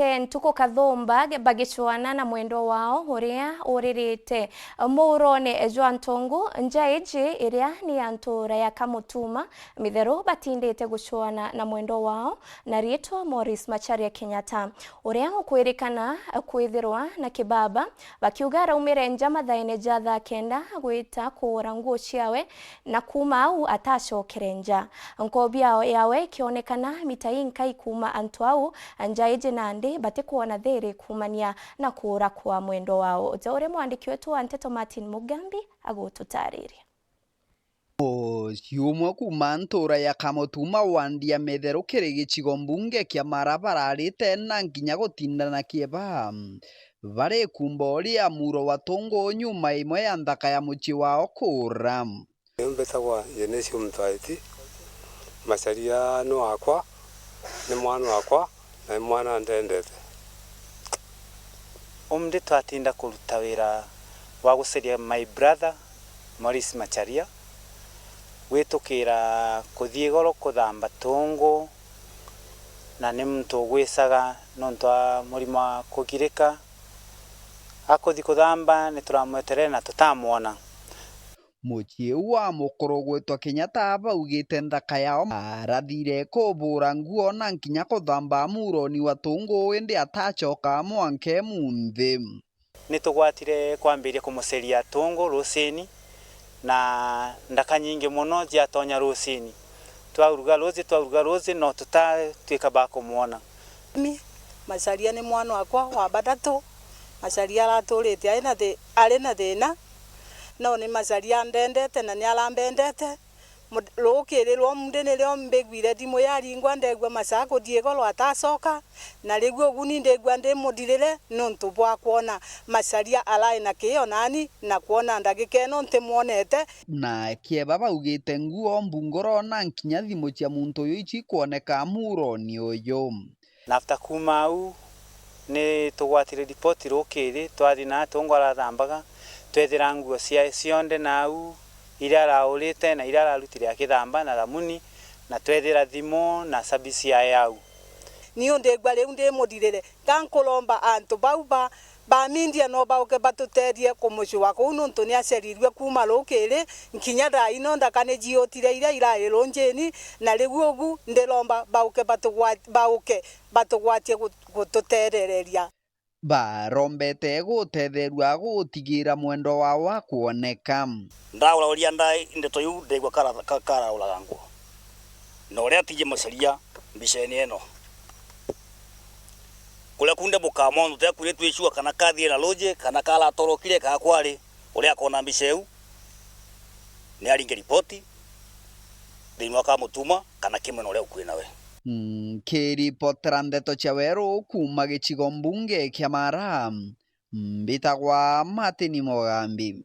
Ntuko Kathumba bagichuana na mwendo wao uria uririte Muurone Ejwa Ntongu njaiji iria ni antura ya Kamutuma mitheru batindite guchuana na mwendo wao na rietwa Morris Macharia Kenyatta uria ukwirikana kwithirwa na kibaba bakiuga raumire nja mathaine ja kenda gwita kuura nguo ciawe na kuma au atacokere nja nkobia yawe kionekana mitainka ikuma antu au njaiji nandi batikuona thiri kumania na kuura kwa mwendo wao. Jaure mwandiki wetu wa Nteto Martin Mugambi agututariria. Ciumwe kuma ntura ya Kamutuma wandia metheru kiri gicigo mbunge kia Maraba arite na nginya gutindana kieba bari kumboria muro watongo nyuma imwe ya nthaka ya muci wao kuura. Mbetagwa Yenesio Mtwaiti Macharia no akwa ni mwana wakwa na mwana ndendete. Umde twatinda kuruta wira wa guceria my brother Morris Macharia witukira kuthie goro kuthamba tongo na ni muntu gwisaga nontwa murima kugirika akuthi kuthamba ni turamweterera na tutamwona. Muci wa mukuru gwitwa Kenyatta baugite nthaka yao arathire kubura nguo na nginya kuthamba muroni wa tungu indi atacoka mwanke munthi. Nitugwatire kwambiria kumuceria tungu rusini na ndaka nyingi muno jiatonya rusini twauruga ruzi no tutatwika ba kumuona. Macharia ni mwana wakwa wa badatu. Macharia araturite ari na thina no ni Macharia ndendete na ni arambendete rukirirwo munde ni ryo mbigwire ndimu yaringwa ndegwa Macako Diego lo atacoka na rigwo uguni ndegwa ndimudirire nontu bwa kuona Macharia alai na kio nani na kuona ndagike no ntimuonete na kieba baugite nguo mbungoro na nkinya thimu cia muntu uyu ici kuoneka muroni uyu. Nafta kuma au ni tugwatire report rukiri twathi na tongo arathambaga twethira nguo cionde na au ira raurite na ira rarutire akithamba na ramuni na twethira thimo na sabisi ya yau ni ndegwa riu ndimudirire kankulomba antu bauba ba mindia no bauke batuterie kumuci wako nontu ni acerirwe kuma rukiri nkinya dai no ndakane jiotire ira irairo njeni na riu ugu ndiromba bauke batugwatie gututerereria. Barombete gutetherua gutigira mwendo wa kuoneka. Ndaura uria ndai ndeto yu ndegwa kara ulagango no ria tije Macharia mbiceni eno kule kunde bukamondo te kule twishua kana kathie na loje kana kala torokire ka kwari uria kona mbiceu ni aringe ripoti thini Kamutuma kana kimwe no ria ukui nawe. Kiripotera ndeto cia weru kuma gicigo mbunge kia Maraba mbitagwa Martin Mugambi.